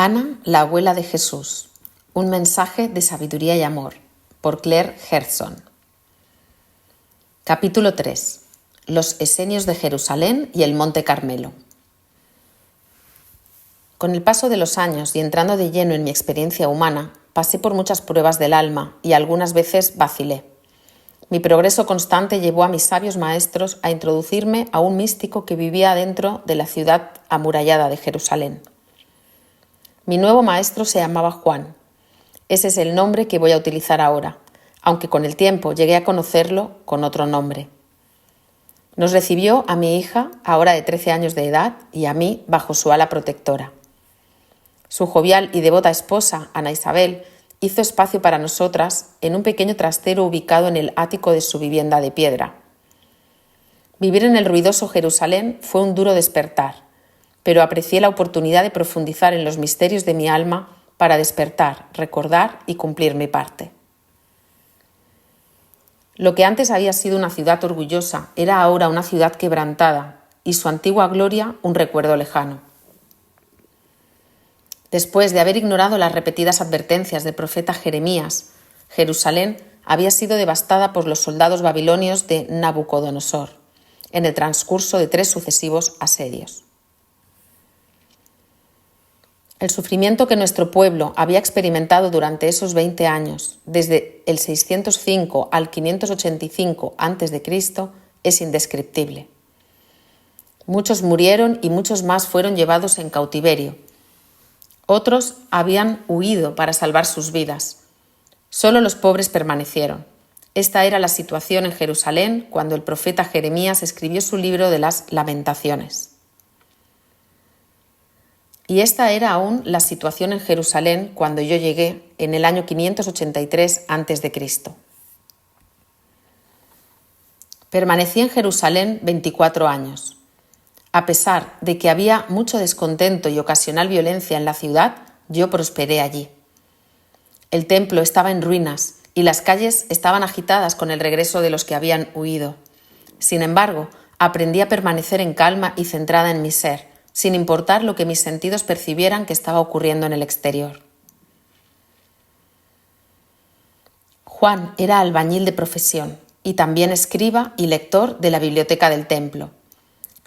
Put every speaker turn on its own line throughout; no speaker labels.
Ana, la abuela de Jesús. Un mensaje de sabiduría y amor. Por Claire Herson. Capítulo 3. Los esenios de Jerusalén y el Monte Carmelo. Con el paso de los años y entrando de lleno en mi experiencia humana, pasé por muchas pruebas del alma y algunas veces vacilé. Mi progreso constante llevó a mis sabios maestros a introducirme a un místico que vivía dentro de la ciudad amurallada de Jerusalén. Mi nuevo maestro se llamaba Juan. Ese es el nombre que voy a utilizar ahora, aunque con el tiempo llegué a conocerlo con otro nombre. Nos recibió a mi hija, ahora de 13 años de edad, y a mí bajo su ala protectora. Su jovial y devota esposa, Ana Isabel, hizo espacio para nosotras en un pequeño trastero ubicado en el ático de su vivienda de piedra. Vivir en el ruidoso Jerusalén fue un duro despertar, pero aprecié la oportunidad de profundizar en los misterios de mi alma para despertar, recordar y cumplir mi parte. Lo que antes había sido una ciudad orgullosa era ahora una ciudad quebrantada y su antigua gloria un recuerdo lejano. Después de haber ignorado las repetidas advertencias del profeta Jeremías, Jerusalén había sido devastada por los soldados babilonios de Nabucodonosor en el transcurso de 3 sucesivos asedios. El sufrimiento que nuestro pueblo había experimentado durante esos 20 años, desde el 605 al 585 a.C., es indescriptible. Muchos murieron y muchos más fueron llevados en cautiverio. Otros habían huido para salvar sus vidas. Solo los pobres permanecieron. Esta era la situación en Jerusalén cuando el profeta Jeremías escribió su libro de las Lamentaciones. Y esta era aún la situación en Jerusalén cuando yo llegué en el año 583 a.C. Permanecí en Jerusalén 24 años. A pesar de que había mucho descontento y ocasional violencia en la ciudad, yo prosperé allí. El templo estaba en ruinas y las calles estaban agitadas con el regreso de los que habían huido. Sin embargo, aprendí a permanecer en calma y centrada en mi ser, sin importar lo que mis sentidos percibieran que estaba ocurriendo en el exterior. Juan era albañil de profesión y también escriba y lector de la biblioteca del templo.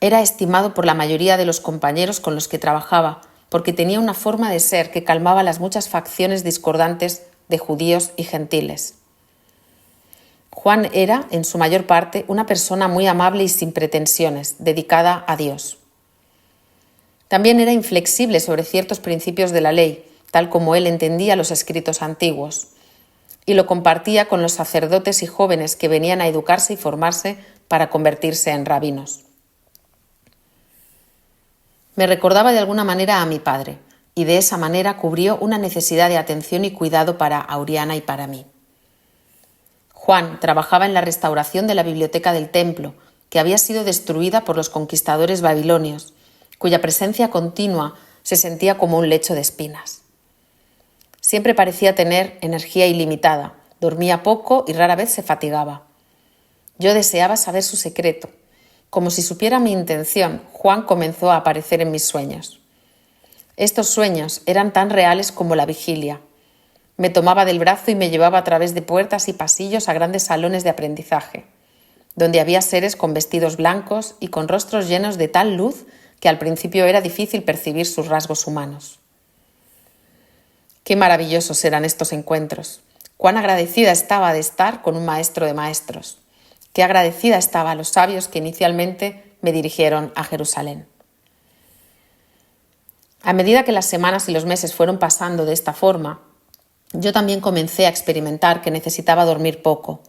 Era estimado por la mayoría de los compañeros con los que trabajaba porque tenía una forma de ser que calmaba las muchas facciones discordantes de judíos y gentiles. Juan era, en su mayor parte, una persona muy amable y sin pretensiones, dedicada a Dios. También era inflexible sobre ciertos principios de la ley, tal como él entendía los escritos antiguos, y lo compartía con los sacerdotes y jóvenes que venían a educarse y formarse para convertirse en rabinos. Me recordaba de alguna manera a mi padre, y de esa manera cubrió una necesidad de atención y cuidado para Auriana y para mí. Juan trabajaba en la restauración de la biblioteca del templo, que había sido destruida por los conquistadores babilonios, cuya presencia continua se sentía como un lecho de espinas. Siempre parecía tener energía ilimitada, dormía poco y rara vez se fatigaba. Yo deseaba saber su secreto. Como si supiera mi intención, Juan comenzó a aparecer en mis sueños. Estos sueños eran tan reales como la vigilia. Me tomaba del brazo y me llevaba a través de puertas y pasillos a grandes salones de aprendizaje, donde había seres con vestidos blancos y con rostros llenos de tal luz que al principio era difícil percibir sus rasgos humanos. Qué maravillosos eran estos encuentros. Cuán agradecida estaba de estar con un maestro de maestros. Qué agradecida estaba a los sabios que inicialmente me dirigieron a Jerusalén. A medida que las semanas y los meses fueron pasando de esta forma, yo también comencé a experimentar que necesitaba dormir poco.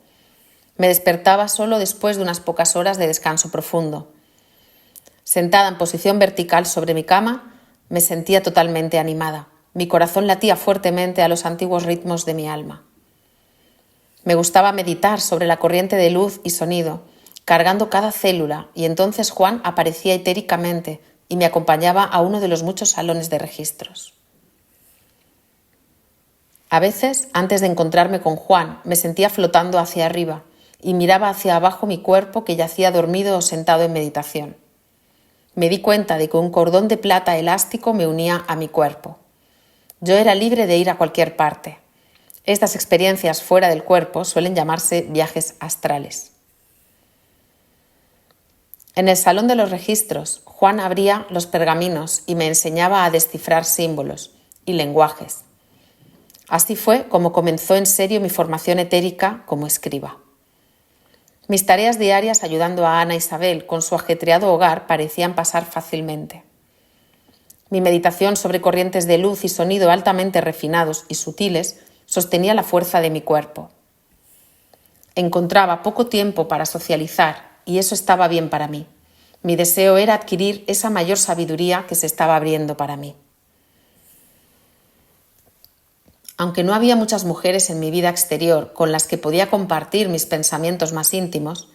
Me despertaba solo después de unas pocas horas de descanso profundo. Sentada en posición vertical sobre mi cama, me sentía totalmente animada. Mi corazón latía fuertemente a los antiguos ritmos de mi alma. Me gustaba meditar sobre la corriente de luz y sonido, cargando cada célula, y entonces Juan aparecía etéricamente y me acompañaba a uno de los muchos salones de registros. A veces, antes de encontrarme con Juan, me sentía flotando hacia arriba y miraba hacia abajo mi cuerpo que yacía dormido o sentado en meditación. Me di cuenta de que un cordón de plata elástico me unía a mi cuerpo. Yo era libre de ir a cualquier parte. Estas experiencias fuera del cuerpo suelen llamarse viajes astrales. En el salón de los registros, Juan abría los pergaminos y me enseñaba a descifrar símbolos y lenguajes. Así fue como comenzó en serio mi formación etérica como escriba. Mis tareas diarias ayudando a Ana Isabel con su ajetreado hogar parecían pasar fácilmente. Mi meditación sobre corrientes de luz y sonido altamente refinados y sutiles sostenía la fuerza de mi cuerpo. Encontraba poco tiempo para socializar y eso estaba bien para mí. Mi deseo era adquirir esa mayor sabiduría que se estaba abriendo para mí. Aunque no había muchas mujeres en mi vida exterior con las que podía compartir mis pensamientos más íntimos,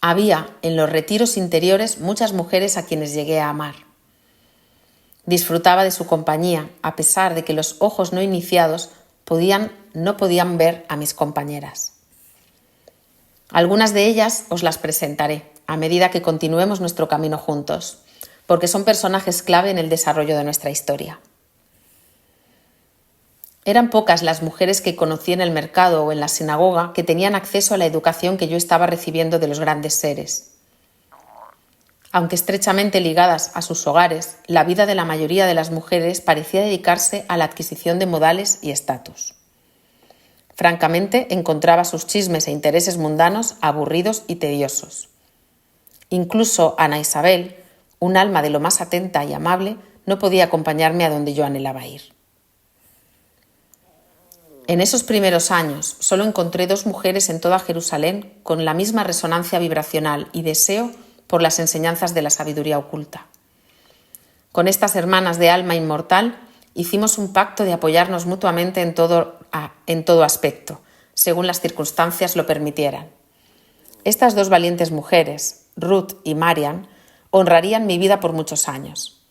había en los retiros interiores muchas mujeres a quienes llegué a amar. Disfrutaba de su compañía, a pesar de que los ojos no iniciados no podían ver a mis compañeras. Algunas de ellas os las presentaré a medida que continuemos nuestro camino juntos, porque son personajes clave en el desarrollo de nuestra historia. Eran pocas las mujeres que conocí en el mercado o en la sinagoga que tenían acceso a la educación que yo estaba recibiendo de los grandes seres. Aunque estrechamente ligadas a sus hogares, la vida de la mayoría de las mujeres parecía dedicarse a la adquisición de modales y estatus. Francamente, encontraba sus chismes e intereses mundanos aburridos y tediosos. Incluso Ana Isabel, un alma de lo más atenta y amable, no podía acompañarme a donde yo anhelaba ir. En esos primeros años solo encontré 2 mujeres en toda Jerusalén con la misma resonancia vibracional y deseo por las enseñanzas de la sabiduría oculta. Con estas hermanas de alma inmortal hicimos un pacto de apoyarnos mutuamente en todo aspecto, según las circunstancias lo permitieran. Estas 2 valientes mujeres, Ruth y Marian, honrarían mi vida por muchos años.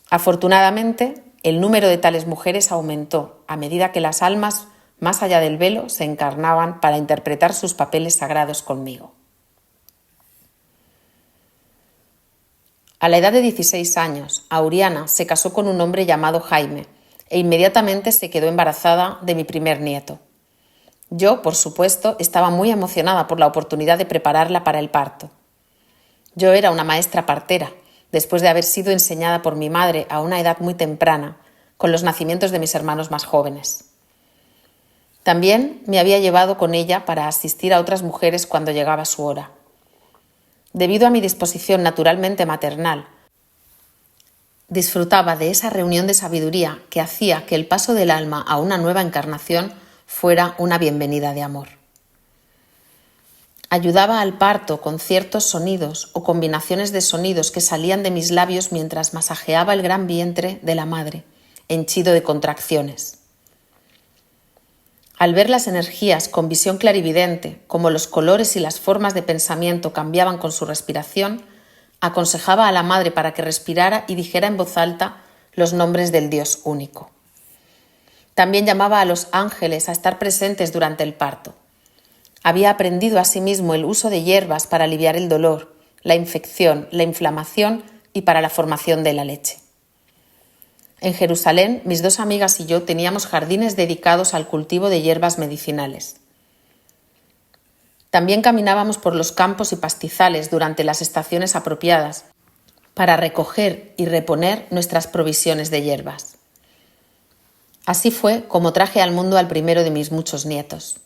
Afortunadamente, el número de tales mujeres aumentó a medida que las almas más allá del velo se encarnaban para interpretar sus papeles sagrados conmigo. A la edad de 16 años, Auriana se casó con un hombre llamado Jaime e inmediatamente se quedó embarazada de mi primer nieto. Yo, por supuesto, estaba muy emocionada por la oportunidad de prepararla para el parto. Yo era una maestra partera, después de haber sido enseñada por mi madre a una edad muy temprana, con los nacimientos de mis hermanos más jóvenes. También me había llevado con ella para asistir a otras mujeres cuando llegaba su hora. Debido a mi disposición naturalmente maternal, disfrutaba de esa reunión de sabiduría que hacía que el paso del alma a una nueva encarnación fuera una bienvenida de amor. Ayudaba al parto con ciertos sonidos o combinaciones de sonidos que salían de mis labios mientras masajeaba el gran vientre de la madre, henchido de contracciones. Al ver las energías con visión clarividente, como los colores y las formas de pensamiento cambiaban con su respiración, aconsejaba a la madre para que respirara y dijera en voz alta los nombres del Dios único. También llamaba a los ángeles a estar presentes durante el parto. Había aprendido asimismo el uso de hierbas para aliviar el dolor, la infección, la inflamación y para la formación de la leche. En Jerusalén, mis 2 amigas y yo teníamos jardines dedicados al cultivo de hierbas medicinales. También caminábamos por los campos y pastizales durante las estaciones apropiadas para recoger y reponer nuestras provisiones de hierbas. Así fue como traje al mundo al primero de mis muchos nietos.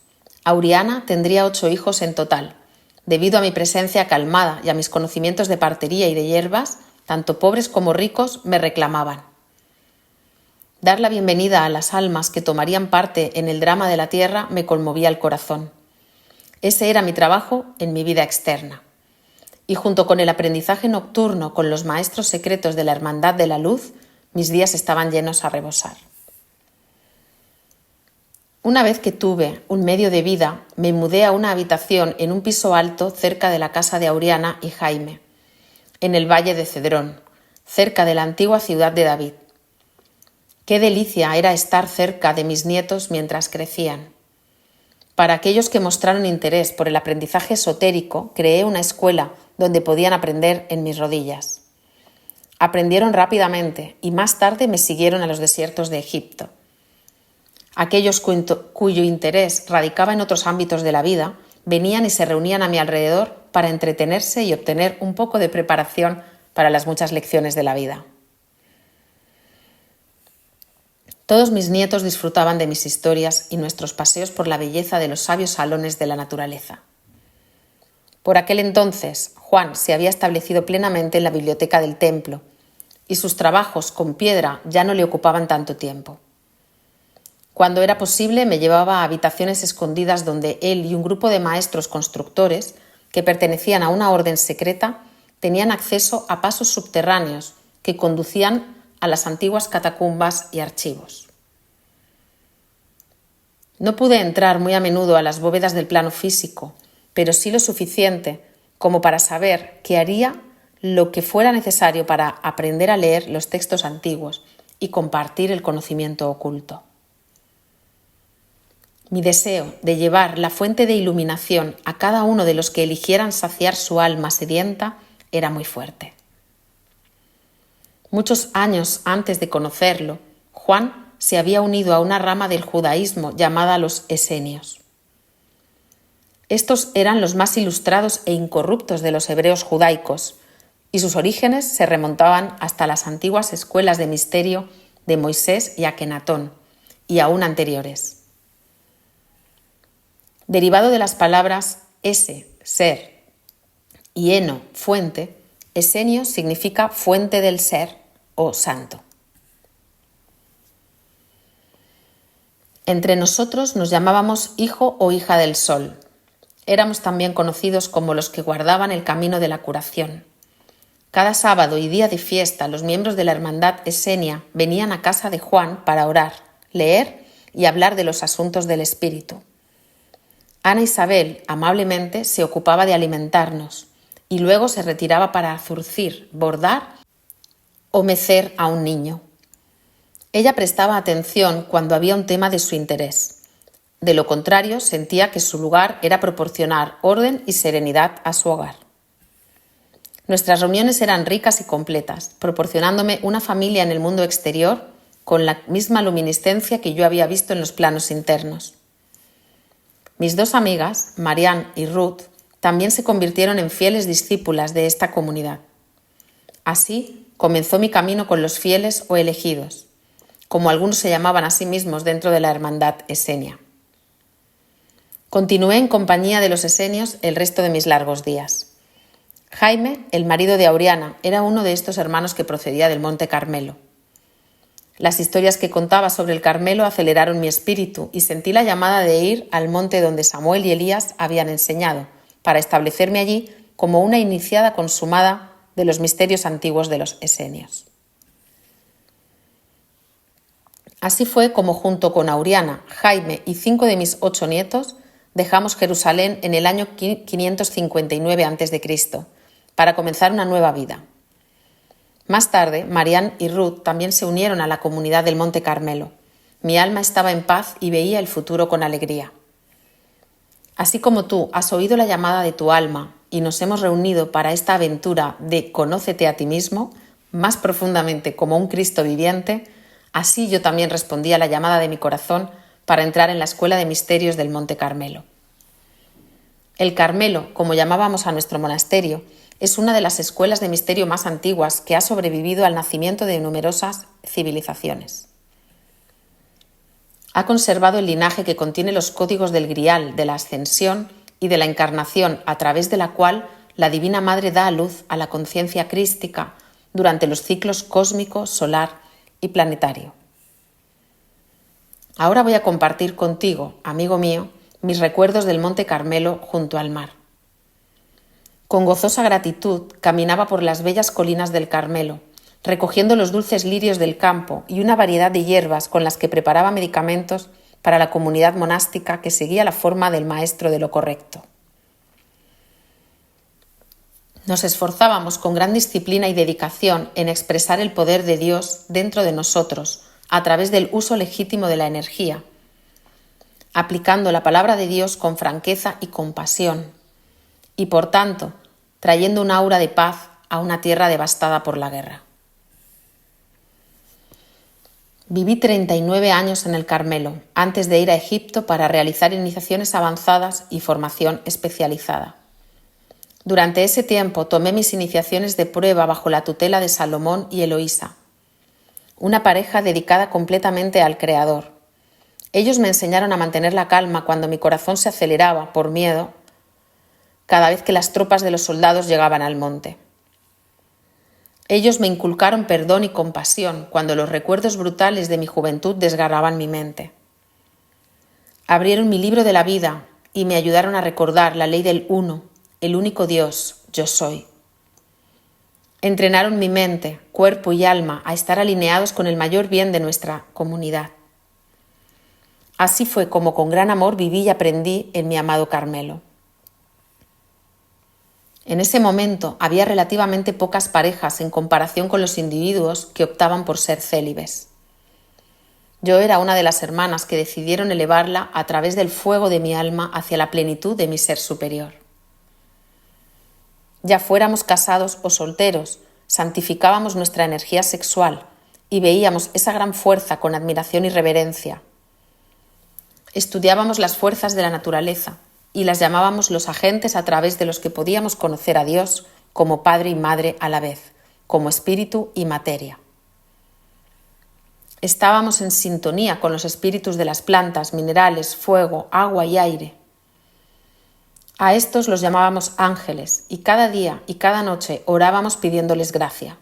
Auriana tendría 8 hijos en total. Debido a mi presencia calmada y a mis conocimientos de partería y de hierbas, tanto pobres como ricos me reclamaban. Dar la bienvenida a las almas que tomarían parte en el drama de la tierra me conmovía el corazón. Ese era mi trabajo en mi vida externa. Y junto con el aprendizaje nocturno con los maestros secretos de la Hermandad de la Luz, mis días estaban llenos a rebosar. Una vez que tuve un medio de vida, me mudé a una habitación en un piso alto cerca de la casa de Auriana y Jaime, en el valle de Cedrón, cerca de la antigua ciudad de David. Qué delicia era estar cerca de mis nietos mientras crecían. Para aquellos que mostraron interés por el aprendizaje esotérico, creé una escuela donde podían aprender en mis rodillas. Aprendieron rápidamente y más tarde me siguieron a los desiertos de Egipto. Aquellos cuyo interés radicaba en otros ámbitos de la vida venían y se reunían a mi alrededor para entretenerse y obtener un poco de preparación para las muchas lecciones de la vida. Todos mis nietos disfrutaban de mis historias y nuestros paseos por la belleza de los sabios salones de la naturaleza. Por aquel entonces, Juan se había establecido plenamente en la biblioteca del templo y sus trabajos con piedra ya no le ocupaban tanto tiempo. Cuando era posible, me llevaba a habitaciones escondidas donde él y un grupo de maestros constructores, que pertenecían a una orden secreta, tenían acceso a pasos subterráneos que conducían a las antiguas catacumbas y archivos. No pude entrar muy a menudo a las bóvedas del plano físico, pero sí lo suficiente como para saber que haría lo que fuera necesario para aprender a leer los textos antiguos y compartir el conocimiento oculto. Mi deseo de llevar la fuente de iluminación a cada uno de los que eligieran saciar su alma sedienta era muy fuerte. Muchos años antes de conocerlo, Juan se había unido a una rama del judaísmo llamada los esenios. Estos eran los más ilustrados e incorruptos de los hebreos judaicos, y sus orígenes se remontaban hasta las antiguas escuelas de misterio de Moisés y Akenatón, y aún anteriores. Derivado de las palabras ese, ser, y eno, fuente, esenio significa fuente del ser o santo. Entre nosotros nos llamábamos hijo o hija del sol. Éramos también conocidos como los que guardaban el camino de la curación. Cada sábado y día de fiesta los miembros de la hermandad esenia venían a casa de Juan para orar, leer y hablar de los asuntos del espíritu. Ana Isabel, amablemente, se ocupaba de alimentarnos y luego se retiraba para zurcir, bordar o mecer a un niño. Ella prestaba atención cuando había un tema de su interés. De lo contrario, sentía que su lugar era proporcionar orden y serenidad a su hogar. Nuestras reuniones eran ricas y completas, proporcionándome una familia en el mundo exterior con la misma luminiscencia que yo había visto en los planos internos. Mis dos amigas, Marianne y Ruth, también se convirtieron en fieles discípulas de esta comunidad. Así comenzó mi camino con los fieles o elegidos, como algunos se llamaban a sí mismos dentro de la hermandad esenia. Continué en compañía de los esenios el resto de mis largos días. Jaime, el marido de Auriana, era uno de estos hermanos que procedía del Monte Carmelo. Las historias que contaba sobre el Carmelo aceleraron mi espíritu y sentí la llamada de ir al monte donde Samuel y Elías habían enseñado, para establecerme allí como una iniciada consumada de los misterios antiguos de los esenios. Así fue como junto con Auriana, Jaime y 5 de mis 8 nietos dejamos Jerusalén en el año 559 a.C. para comenzar una nueva vida. Más tarde, Marianne y Ruth también se unieron a la comunidad del Monte Carmelo. Mi alma estaba en paz y veía el futuro con alegría. Así como tú has oído la llamada de tu alma y nos hemos reunido para esta aventura de conócete a ti mismo, más profundamente como un Cristo viviente, así yo también respondí a la llamada de mi corazón para entrar en la escuela de misterios del Monte Carmelo. El Carmelo, como llamábamos a nuestro monasterio, es una de las escuelas de misterio más antiguas que ha sobrevivido al nacimiento de numerosas civilizaciones. Ha conservado el linaje que contiene los códigos del Grial, de la Ascensión y de la Encarnación, a través de la cual la Divina Madre da a luz a la conciencia crística durante los ciclos cósmico, solar y planetario. Ahora voy a compartir contigo, amigo mío, mis recuerdos del Monte Carmelo junto al mar. Con gozosa gratitud caminaba por las bellas colinas del Carmelo, recogiendo los dulces lirios del campo y una variedad de hierbas con las que preparaba medicamentos para la comunidad monástica que seguía la forma del maestro de lo correcto. Nos esforzábamos con gran disciplina y dedicación en expresar el poder de Dios dentro de nosotros a través del uso legítimo de la energía, aplicando la palabra de Dios con franqueza y compasión, y por tanto, trayendo un aura de paz a una tierra devastada por la guerra. Viví 39 años en el Carmelo, antes de ir a Egipto para realizar iniciaciones avanzadas y formación especializada. Durante ese tiempo tomé mis iniciaciones de prueba bajo la tutela de Salomón y Eloísa, una pareja dedicada completamente al Creador. Ellos me enseñaron a mantener la calma cuando mi corazón se aceleraba por miedo cada vez que las tropas de los soldados llegaban al monte. Ellos me inculcaron perdón y compasión cuando los recuerdos brutales de mi juventud desgarraban mi mente. Abrieron mi libro de la vida y me ayudaron a recordar la ley del uno, el único Dios, yo soy. Entrenaron mi mente, cuerpo y alma a estar alineados con el mayor bien de nuestra comunidad. Así fue como con gran amor viví y aprendí en mi amado Carmelo. En ese momento había relativamente pocas parejas en comparación con los individuos que optaban por ser célibes. Yo era una de las hermanas que decidieron elevarla a través del fuego de mi alma hacia la plenitud de mi ser superior. Ya fuéramos casados o solteros, santificábamos nuestra energía sexual y veíamos esa gran fuerza con admiración y reverencia. Estudiábamos las fuerzas de la naturaleza y las llamábamos los agentes a través de los que podíamos conocer a Dios como Padre y Madre a la vez, como espíritu y materia. Estábamos en sintonía con los espíritus de las plantas, minerales, fuego, agua y aire. A estos los llamábamos ángeles y cada día y cada noche orábamos pidiéndoles gracia.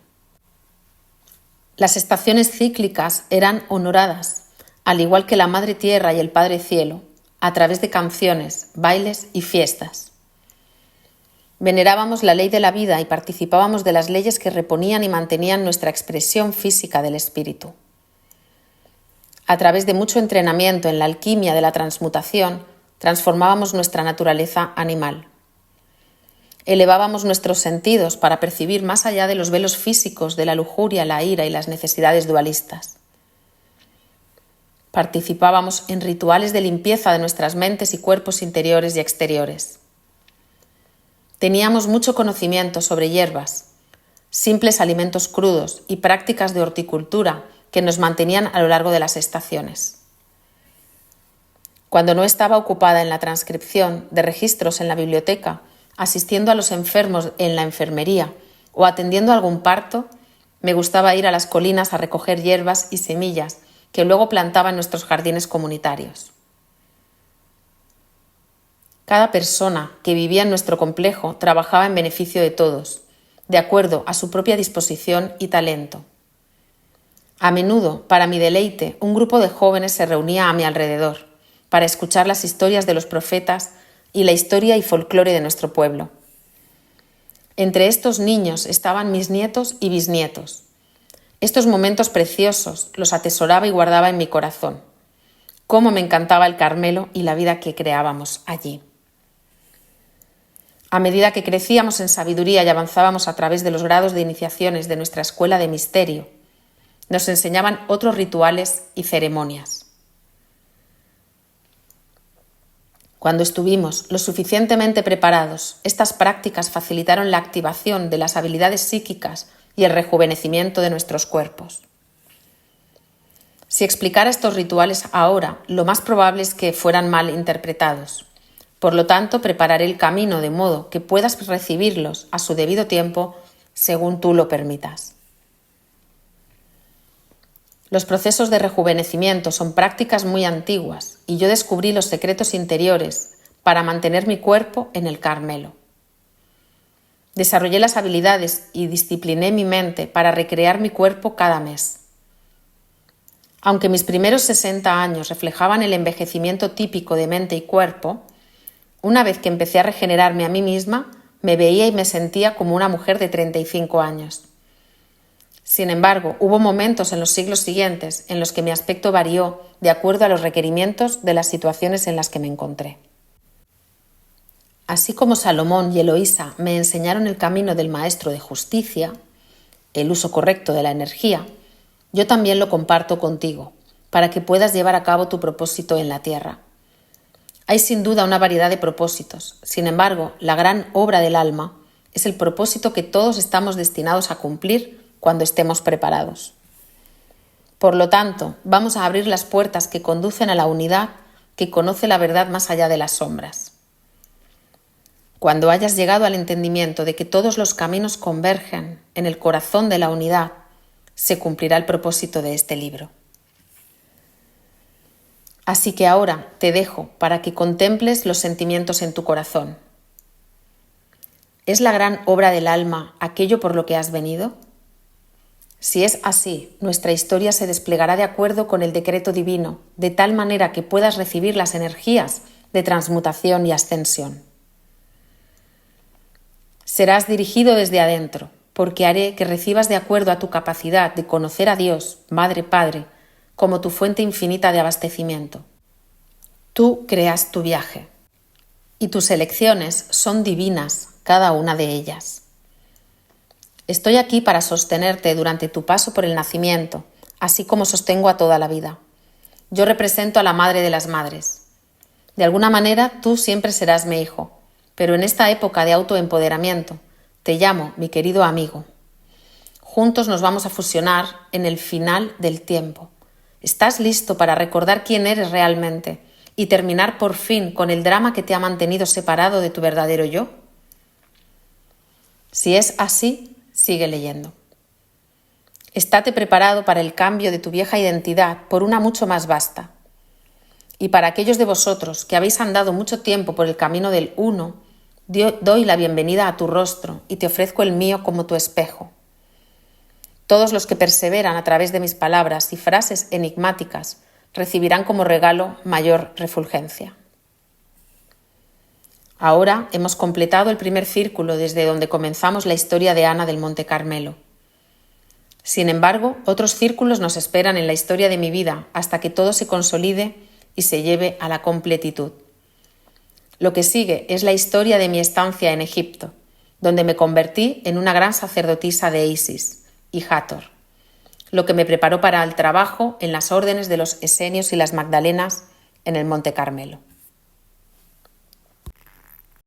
Las estaciones cíclicas eran honoradas, al igual que la Madre Tierra y el Padre Cielo, a través de canciones, bailes y fiestas. Venerábamos la ley de la vida y participábamos de las leyes que reponían y mantenían nuestra expresión física del espíritu. A través de mucho entrenamiento en la alquimia de la transmutación, transformábamos nuestra naturaleza animal. Elevábamos nuestros sentidos para percibir más allá de los velos físicos de la lujuria, la ira y las necesidades dualistas. Participábamos en rituales de limpieza de nuestras mentes y cuerpos interiores y exteriores. Teníamos mucho conocimiento sobre hierbas, simples alimentos crudos y prácticas de horticultura que nos mantenían a lo largo de las estaciones. Cuando no estaba ocupada en la transcripción de registros en la biblioteca, asistiendo a los enfermos en la enfermería o atendiendo algún parto, me gustaba ir a las colinas a recoger hierbas y semillas que luego plantaba en nuestros jardines comunitarios. Cada persona que vivía en nuestro complejo trabajaba en beneficio de todos, de acuerdo a su propia disposición y talento. A menudo, para mi deleite, un grupo de jóvenes se reunía a mi alrededor para escuchar las historias de los profetas y la historia y folclore de nuestro pueblo. Entre estos niños estaban mis nietos y bisnietos. Estos momentos preciosos los atesoraba y guardaba en mi corazón. Cómo me encantaba el Carmelo y la vida que creábamos allí. A medida que crecíamos en sabiduría y avanzábamos a través de los grados de iniciaciones de nuestra escuela de misterio, nos enseñaban otros rituales y ceremonias. Cuando estuvimos lo suficientemente preparados, estas prácticas facilitaron la activación de las habilidades psíquicas y el rejuvenecimiento de nuestros cuerpos. Si explicara estos rituales ahora, lo más probable es que fueran mal interpretados. Por lo tanto, prepararé el camino de modo que puedas recibirlos a su debido tiempo según tú lo permitas. Los procesos de rejuvenecimiento son prácticas muy antiguas y yo descubrí los secretos interiores para mantener mi cuerpo en el Carmelo. Desarrollé las habilidades y discipliné mi mente para recrear mi cuerpo cada mes. Aunque mis primeros 60 años reflejaban el envejecimiento típico de mente y cuerpo, una vez que empecé a regenerarme a mí misma, me veía y me sentía como una mujer de 35 años. Sin embargo, hubo momentos en los siglos siguientes en los que mi aspecto varió de acuerdo a los requerimientos de las situaciones en las que me encontré. Así como Salomón y Eloísa me enseñaron el camino del maestro de justicia, el uso correcto de la energía, yo también lo comparto contigo, para que puedas llevar a cabo tu propósito en la tierra. Hay sin duda una variedad de propósitos, sin embargo, la gran obra del alma es el propósito que todos estamos destinados a cumplir cuando estemos preparados. Por lo tanto, vamos a abrir las puertas que conducen a la unidad que conoce la verdad más allá de las sombras. Cuando hayas llegado al entendimiento de que todos los caminos convergen en el corazón de la unidad, se cumplirá el propósito de este libro. Así que ahora te dejo para que contemples los sentimientos en tu corazón. ¿Es la gran obra del alma aquello por lo que has venido? Si es así, nuestra historia se desplegará de acuerdo con el decreto divino, de tal manera que puedas recibir las energías de transmutación y ascensión. Serás dirigido desde adentro, porque haré que recibas de acuerdo a tu capacidad de conocer a Dios, Madre Padre, como tu fuente infinita de abastecimiento. Tú creas tu viaje, y tus elecciones son divinas, cada una de ellas. Estoy aquí para sostenerte durante tu paso por el nacimiento, así como sostengo a toda la vida. Yo represento a la Madre de las Madres. De alguna manera, tú siempre serás mi hijo, pero en esta época de autoempoderamiento, te llamo mi querido amigo. Juntos nos vamos a fusionar en el final del tiempo. ¿Estás listo para recordar quién eres realmente y terminar por fin con el drama que te ha mantenido separado de tu verdadero yo? Si es así, sigue leyendo. Estate preparado para el cambio de tu vieja identidad por una mucho más vasta. Y para aquellos de vosotros que habéis andado mucho tiempo por el camino del uno, doy la bienvenida a tu rostro y te ofrezco el mío como tu espejo. Todos los que perseveran a través de mis palabras y frases enigmáticas recibirán como regalo mayor refulgencia. Ahora hemos completado el primer círculo desde donde comenzamos la historia de Ana del Monte Carmelo. Sin embargo, otros círculos nos esperan en la historia de mi vida hasta que todo se consolide y se lleve a la completitud. Lo que sigue es la historia de mi estancia en Egipto, donde me convertí en una gran sacerdotisa de Isis y Hathor, lo que me preparó para el trabajo en las órdenes de los esenios y las Magdalenas en el Monte Carmelo.